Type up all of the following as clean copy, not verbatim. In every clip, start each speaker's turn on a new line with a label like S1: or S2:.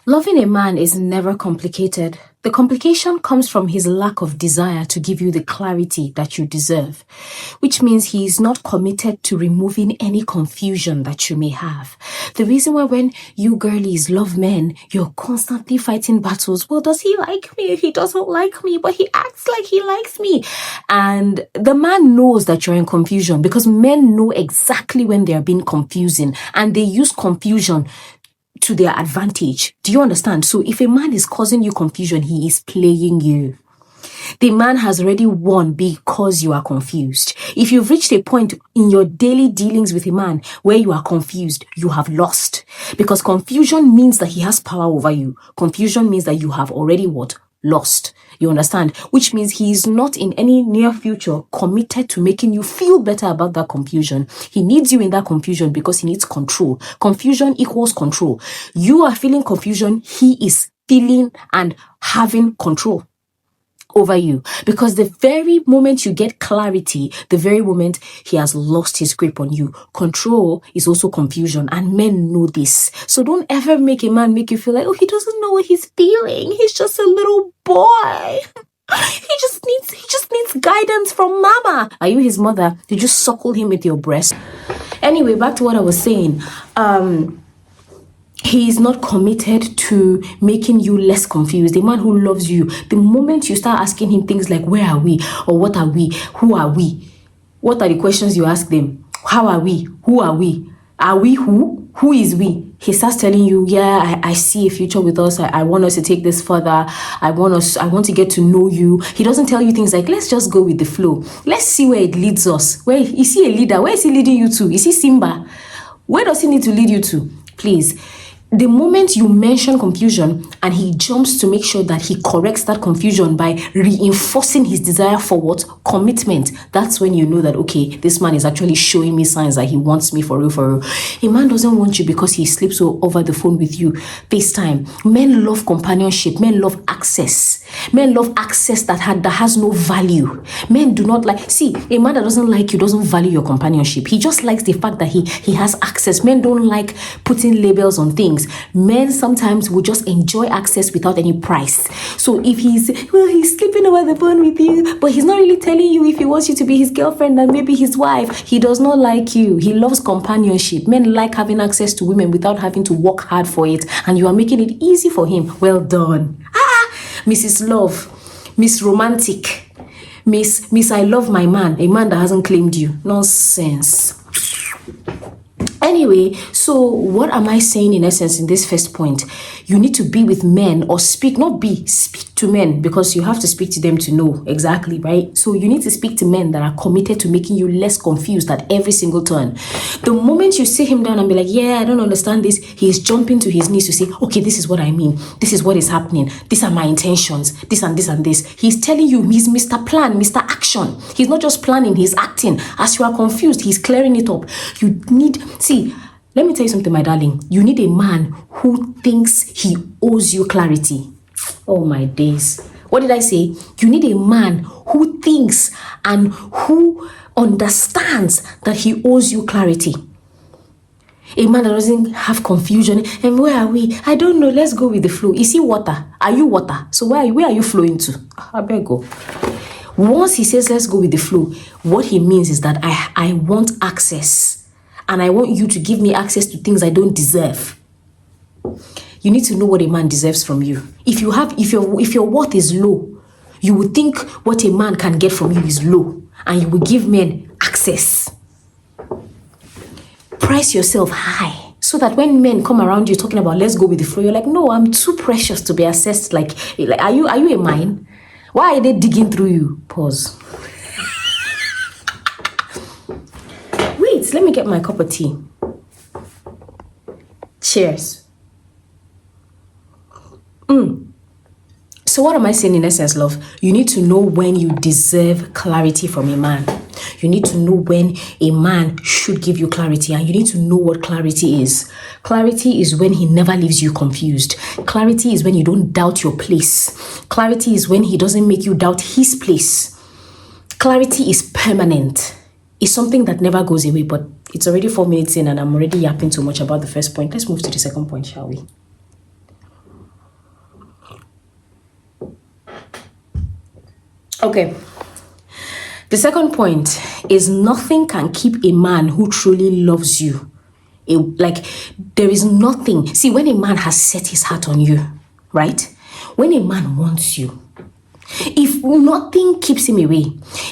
S1: Loving a man is never complicated. The complication comes from his lack of desire to give you the clarity that you deserve, which means he is not committed to removing any confusion that you may have. The reason why when you girlies love men, you're constantly fighting battles. Well, does he like me? If he doesn't like me, but he acts like he likes me. And the man knows that you're in confusion because men know exactly when they're being confusing and they use confusion to their advantage. Do you understand? So if a man is causing you confusion, he is playing you. The man has already won because you are confused. If you've reached a point in your daily dealings with a man where you are confused, you have lost. Because confusion means that he has power over you. Confusion means that you have already what? Lost. You understand? Which means he is not in any near future committed to making you feel better about that confusion. He needs you in that confusion because he needs control. Confusion equals control. You are feeling confusion. He is feeling and having control over you, because the very moment you get clarity, the very moment he has lost his grip on you. Control is also confusion, and men know this. So don't ever make a man make you feel like, oh, he doesn't know what he's feeling. He's just a little boy. He just needs guidance from mama. Are you his mother? You just suckle him with your breast. Anyway, back to what I was saying. He is not committed to making you less confused. A man who loves you, the moment you start asking him things like, where are we? Or what are we? Who are we? What are the questions you ask them? How are we? Who are we? Are we who? Who is we? He starts telling you, yeah, I see a future with us. I want us to take this further. I want to get to know you. He doesn't tell you things like, let's just go with the flow. Let's see where it leads us. Where is he a leader? Where is he leading you to? Is he Simba? Where does he need to lead you to? Please. The moment you mention confusion and he jumps to make sure that he corrects that confusion by reinforcing his desire for what? Commitment. That's when you know that, okay, this man is actually showing me signs that he wants me for real, for real. A man doesn't want you because he sleeps over the phone with you. FaceTime. Men love companionship. Men love access. Men love access that has no value. Men do not like, see, a man that doesn't like you doesn't value your companionship. He just likes the fact that he has access. Men don't like putting labels on things. Men sometimes will just enjoy access without any price. So if he's sleeping over the phone with you, but he's not really telling you if he wants you to be his girlfriend and maybe his wife, he does not like you. He loves companionship. Men like having access to women without having to work hard for it, and you are making it easy for him. Well done. Mrs. Love, Miss Romantic, Miss I love my man, a man that hasn't claimed you. Nonsense. Anyway, so what am I saying in essence in this first point? You need to be with men, or speak to men, because you have to speak to them to know exactly, right? So you need to speak to men that are committed to making you less confused at every single turn. The moment you sit him down and be like, yeah, I don't understand this, he is jumping to his knees to say, okay, this is what I mean. This is what is happening. These are my intentions. This and this and this. He's telling you he's Mr. Plan, Mr. Action. He's not just planning, he's acting. As you are confused, he's clearing it up. You need, let me tell you something, my darling. You need a man who thinks he owes you clarity. Oh my days. What did I say? You need a man who thinks and who understands that he owes you clarity. A man that doesn't have confusion. And where are we? I don't know. Let's go with the flow. Is he water? Are you water? So where are you flowing to? I better go. Once he says, let's go with the flow, what he means is that I want access. And I want you to give me access to things I don't deserve. You need to know what a man deserves from you. If your worth is low, you would think what a man can get from you is low, and you will give men access. Price yourself high so that when men come around you talking about let's go with the flow, you're like, no, I'm too precious to be assessed. Like are you a mine? Why are they digging through you? Pause. Wait, let me get my cup of tea. Cheers. So what am I saying in essence, love? You need to know when you deserve clarity from a man. You need to know when a man should give you clarity, and you need to know what clarity is. Clarity is when he never leaves you confused. Clarity is when you don't doubt your place. Clarity is when he doesn't make you doubt his place. Clarity is permanent. It's something that never goes away, but it's already 4 minutes in and I'm already yapping too much about the first point. Let's move to the second point, shall we? Okay. The second point is nothing can keep a man who truly loves you. There is nothing. See, when a man has set his heart on you, right? When a man wants you, if nothing keeps him away,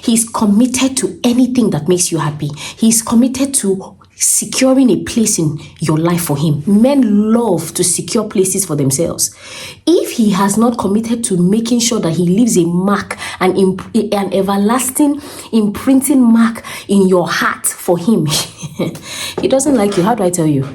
S1: he's committed to anything that makes you happy. He's committed to securing a place in your life for him. Men love to secure places for themselves. If he has not committed to making sure that he leaves a mark, an everlasting imprinting mark in your heart for him, he doesn't like you. How do I tell you?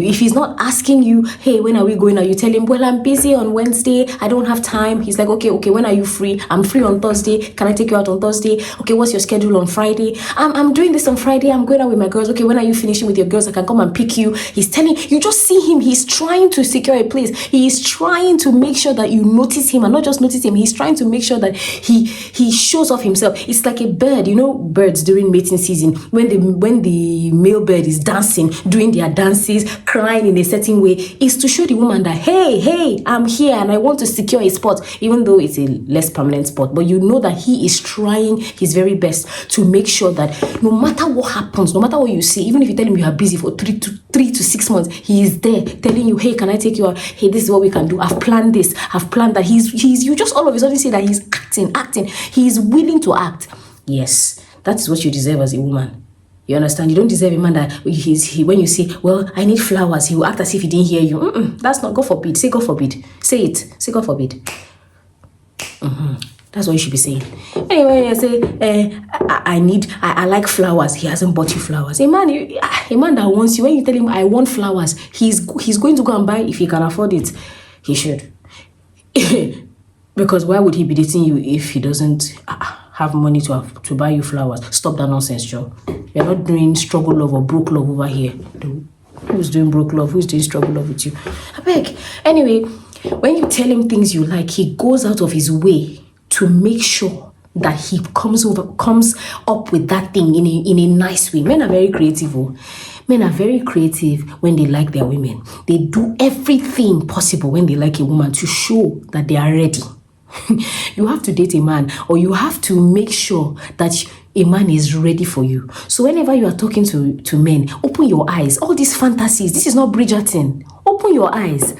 S1: If he's not asking you, hey, when are we going? Are you tell him, well, I'm busy on Wednesday, I don't have time. He's like, okay, when are you free? I'm free on Thursday. Can I take you out on Thursday? Okay, what's your schedule on Friday? I'm doing this on Friday. I'm going out with my girls. Okay, when are you finishing with your girls? I can come and pick you. He's telling you, just see him. He's trying to secure a place. He is trying to make sure that you notice him, and not just notice him. He's trying to make sure that he shows off himself. It's like a bird. You know, birds during mating season, when the male bird is dancing, doing their dances, crying in a certain way, is to show the woman that, hey, I'm here and I want to secure a spot, even though it's a less permanent spot. But you know that he is trying his very best to make sure that no matter what happens, no matter what you see, even if you tell him you are busy for 3 to 6 months, he is there telling you, hey, can I take you out? Hey, this is what we can do. I've planned this. I've planned that. You just all of a sudden say that he's acting. He's willing to act. Yes, that's what you deserve as a woman. You understand? You don't deserve a man that when you say, well, I need flowers, he will act as if he didn't hear you. That's not, God forbid. Say God forbid. Say it. Say God forbid. That's what you should be saying. Anyway, you say, I like flowers. He hasn't bought you flowers. A man that wants you, when you tell him, I want flowers, he's going to go and buy if he can afford it. He should. Because why would he be dating you if he doesn't have money to buy you flowers? Stop that nonsense, Joe. You're not doing struggle love or broke love over here. Who's doing broke love? Who's doing struggle love with you? I beg. Anyway, when you tell him things you like, he goes out of his way to make sure that he comes up with that thing in a nice way. Men are very creative. Men are very creative when they like their women. They do everything possible when they like a woman to show that they are ready. You have to date a man, or you have to make sure that a man is ready for you. So whenever you are talking to men, open your eyes. All these fantasies, this is not Bridgerton. Open your eyes.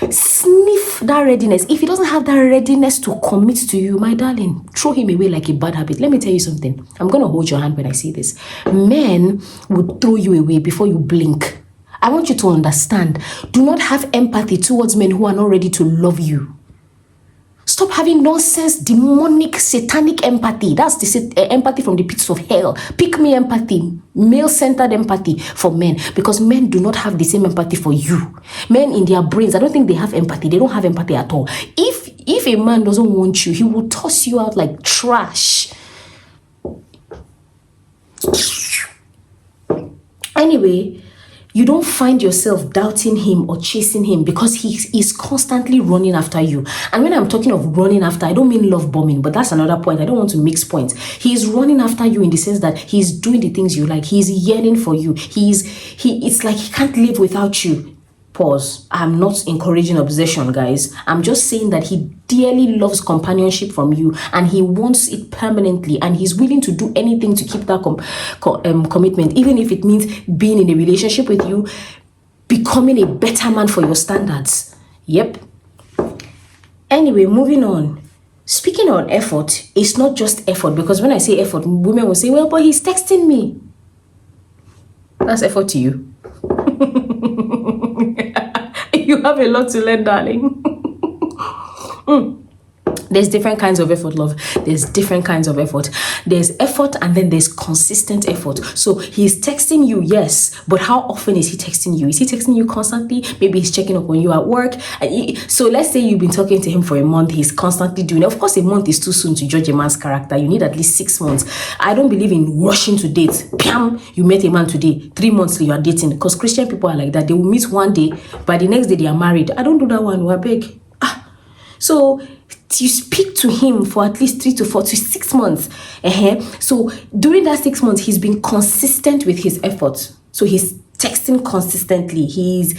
S1: Sniff that readiness. If he doesn't have that readiness to commit to you, my darling, throw him away like a bad habit. Let me tell you something. I'm going to hold your hand when I say this. Men would throw you away before you blink. I want you to understand. Do not have empathy towards men who are not ready to love you. Stop having nonsense, demonic, satanic empathy. That's the empathy from the pits of hell. Pick me empathy, male-centered empathy for men, because men do not have the same empathy for you. Men in their brains, I don't think they have empathy. They don't have empathy at all. If a man doesn't want you, he will toss you out like trash. Anyway, you don't find yourself doubting him or chasing him because he is constantly running after you. And when I'm talking of running after, I don't mean love bombing, but that's another point. I don't want to mix points. He's running after you in the sense that he's doing the things you like. He's yearning for you. It's like he can't live without you. Pause. I'm not encouraging obsession, guys. I'm just saying that he dearly loves companionship from you and he wants it permanently, and he's willing to do anything to keep that commitment, even if it means being in a relationship with you, becoming a better man for your standards. Yep. Anyway, moving on. Speaking on effort, it's not just effort, because when I say effort, women will say, well, but he's texting me. That's effort to you. You have a lot to learn, darling. There's different kinds of effort, love. There's different kinds of effort. There's effort and then there's consistent effort. So he's texting you, yes, but how often is he texting you? Is he texting you constantly? Maybe he's checking up on you at work. So let's say you've been talking to him for a month. He's constantly doing it. Of course, a month is too soon to judge a man's character. You need at least 6 months. I don't believe in rushing to date. Bam, you met a man today. 3 months you are dating. Because Christian people are like that. They will meet one day. By the next day, they are married. I don't do that one. I beg. So you speak to him for at least 3 to 4 to 6 months. So during that 6 months, he's been consistent with his efforts. So he's texting consistently. He's,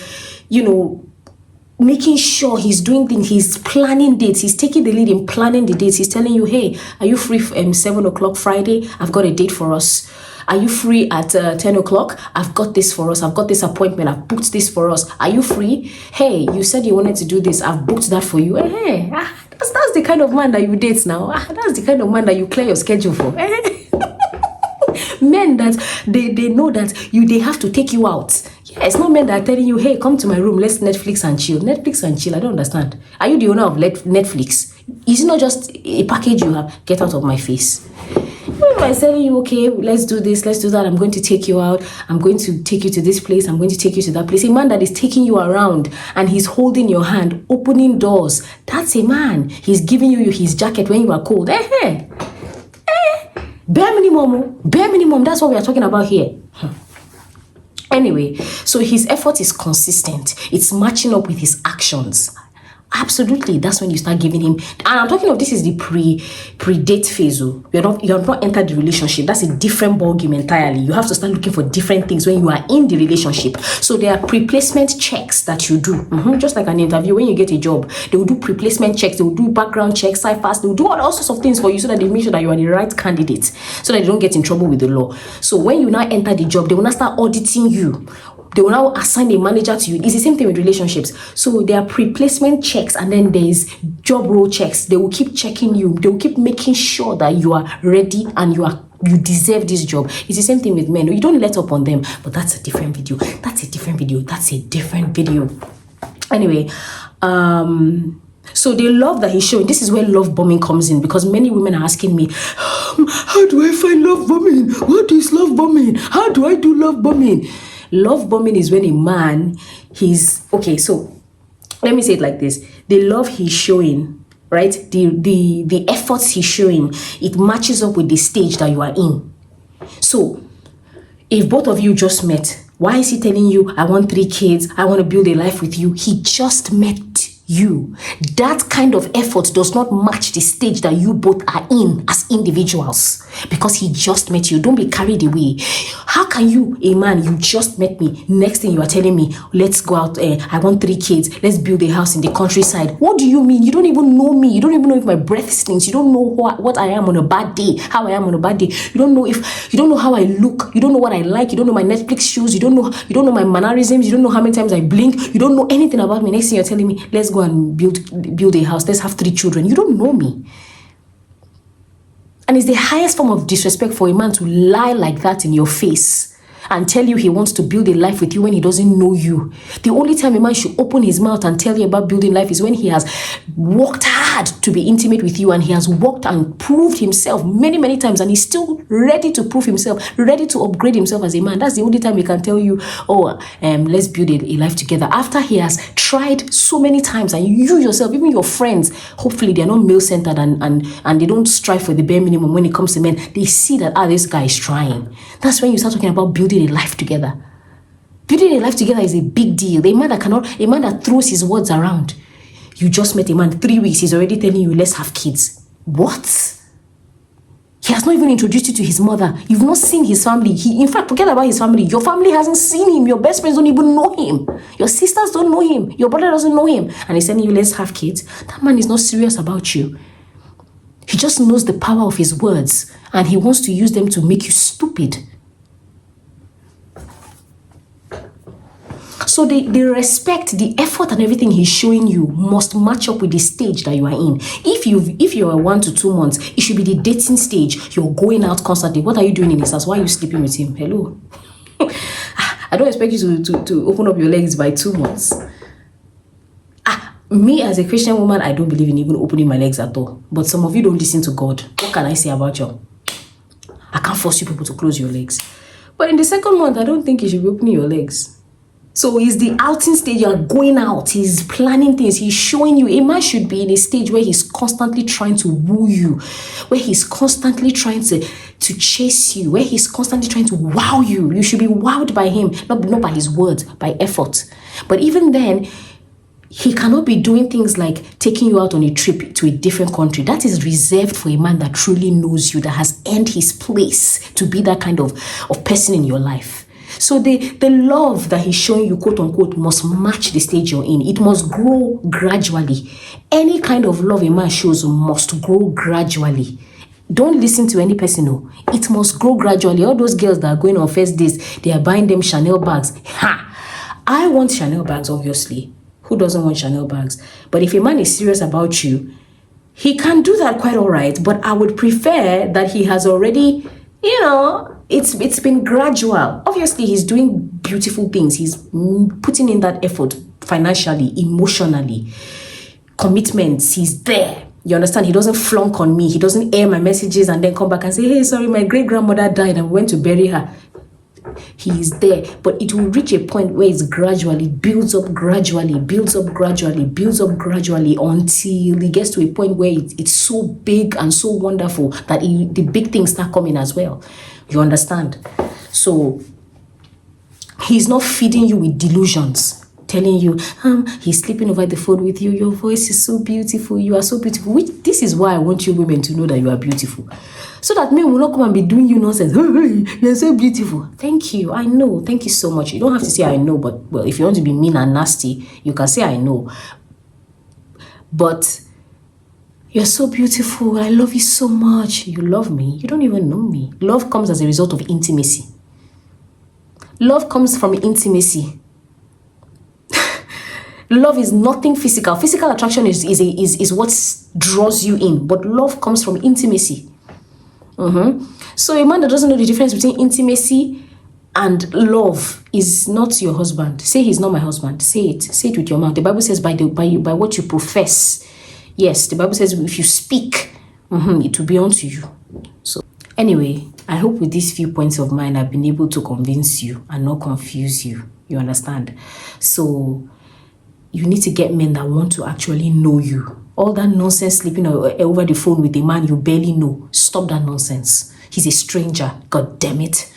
S1: making sure he's doing things, he's planning dates, he's taking the lead in planning the dates. He's telling you, hey, are you free 7 o'clock Friday? I've got a date for us. Are you free at 10 o'clock? I've got this for us. I've got this appointment. I've booked this for us. Are you free? Hey, you said you wanted to do this. I've booked that for you. Hey, that's the kind of man that you date now. That's the kind of man that you clear your schedule for. Men that they know that they have to take you out. Yeah, it's not men that are telling you, hey, come to my room, let's Netflix and chill. Netflix and chill, I don't understand. Are you the owner of Netflix? Is it not just a package you have? Get out of my face. When I'm telling you, okay, let's do this, let's do that, I'm going to take you out, I'm going to take you to this place, I'm going to take you to that place. A man that is taking you around and he's holding your hand, opening doors, that's a man. He's giving you his jacket when you are cold. Bare minimum, that's what we are talking about here. Anyway, so his effort is consistent. It's matching up with his actions. Absolutely, that's when you start giving him. And I'm talking of, this is the pre-date phase. You have not entered the relationship. That's a different ballgame entirely. You have to start looking for different things when you are in the relationship. So there are pre-placement checks that you do. Just like an interview, when you get a job, they will do pre-placement checks, they will do background checks, CIFAS, they will do all sorts of things for you so that they make sure that you are the right candidate, so that you don't get in trouble with the law. So when you now enter the job, they will now start auditing you. They will now assign a manager to you. It's the same thing with relationships. So there are pre-placement checks, and then there's job role checks. They will keep checking you. They will keep making sure that you are ready and you deserve this job. It's the same thing with men. You don't let up on them, but that's a different video. Anyway, so the love that he's showing, this is where love bombing comes in, because many women are asking me, how do I find love bombing? What is love bombing? How do I do love bombing? Love bombing is when a man, so let me say it like this. The love he's showing, right? The efforts he's showing, it matches up with the stage that you are in. So if both of you just met, why is he telling you, I want 3 kids, I want to build a life with you? He just met you. That kind of effort does not match the stage that you both are in as individuals, because he just met you. Don't be carried away. How can you, a man, you just met me, next thing you are telling me, let's go out, I want 3 kids, let's build a house in the countryside? What do you mean? You don't even know me. You don't even know if my breath stinks. You don't know what I am on a bad day, how I am on a bad day. You don't know how I look. You don't know what I like. You don't know my Netflix shows. You don't know my mannerisms. You don't know how many times I blink. You don't know anything about me. Next thing you're telling me, let's go and build a house, let's have 3 children. You don't know me. And it's the highest form of disrespect for a man to lie like that in your face and tell you he wants to build a life with you when he doesn't know you. The only time a man should open his mouth and tell you about building life is when he has worked hard to be intimate with you, and he has worked and proved himself many, many times, and he's still ready to prove himself, ready to upgrade himself as a man. That's the only time he can tell you, let's build a life together. After he has tried so many times, and you yourself, even your friends, hopefully they're not male-centered and they don't strive for the bare minimum when it comes to men. They see that, this guy is trying. That's when you start talking about building a life together. Building a life together is a big deal. A man that throws his words around. You just met a man, 3 weeks, he's already telling you, let's have kids. What? He has not even introduced you to his mother. You've not seen his family. In fact, forget about his family. Your family hasn't seen him. Your best friends don't even know him. Your sisters don't know him. Your brother doesn't know him. And he's telling you, let's have kids. That man is not serious about you. He just knows the power of his words, and he wants to use them to make you stupid. So the respect, the effort and everything he's showing you must match up with the stage that you are in. If you're 1 to 2 months, it should be the dating stage. You're going out constantly. What are you doing in his house? Why are you sleeping with him? Hello? I don't expect you to open up your legs by 2 months. Me as a Christian woman, I don't believe in even opening my legs at all. But some of you don't listen to God. What can I say about you? I can't force you people to close your legs. But in the 2nd month, I don't think you should be opening your legs. So it's the outing stage. You're going out. He's planning things. He's showing you. A man should be in a stage where he's constantly trying to woo you, where he's constantly trying to chase you, where he's constantly trying to wow you. You should be wowed by him, not by his words, by effort. But even then, he cannot be doing things like taking you out on a trip to a different country. That is reserved for a man that truly knows you, that has earned his place to be that kind of person in your life. So the love that he's showing you, quote unquote, must match the stage you're in. It must grow gradually. Any kind of love a man shows must grow gradually. Don't listen to any person. No, it must grow gradually. All those girls that are going on first days, they are buying them Chanel bags. I want Chanel bags, obviously. Who doesn't want Chanel bags? But if a man is serious about you, he can do that quite all right. But I would prefer that he has already, it's been gradual. Obviously, he's doing beautiful things. He's putting in that effort financially, emotionally, commitments. He's there. You understand? He doesn't flunk on me. He doesn't air my messages and then come back and say, hey, sorry, my great-grandmother died and we went to bury her. He is there, but it will reach a point where it's gradually builds up gradually until it gets to a point where it's so big and so wonderful that the big things start coming as well. You understand? So he's not feeding you with delusions, telling you, he's sleeping over the phone with you, your voice is so beautiful, you are so beautiful. This is why I want you women to know that you are beautiful. So that men will not come and be doing you nonsense. Hey, you're so beautiful. Thank you. I know. Thank you so much. You don't have to say I know, but well, if you want to be mean and nasty, you can say I know. But you're so beautiful. I love you so much. You love me. You don't even know me. Love comes as a result of intimacy. Love comes from intimacy. Love is nothing physical. Physical attraction is what draws you in, but love comes from intimacy. So a man that doesn't know the difference between intimacy and love is not your husband. Say he's not my husband. Say it with your mouth. The Bible says by what you profess. Yes, the Bible says if you speak, it will be unto you. So anyway, I hope with these few points of mine, I've been able to convince you and not confuse you. You understand? So you need to get men that want to actually know you. All that nonsense sleeping over the phone with a man you barely know. Stop that nonsense. He's a stranger. God damn it.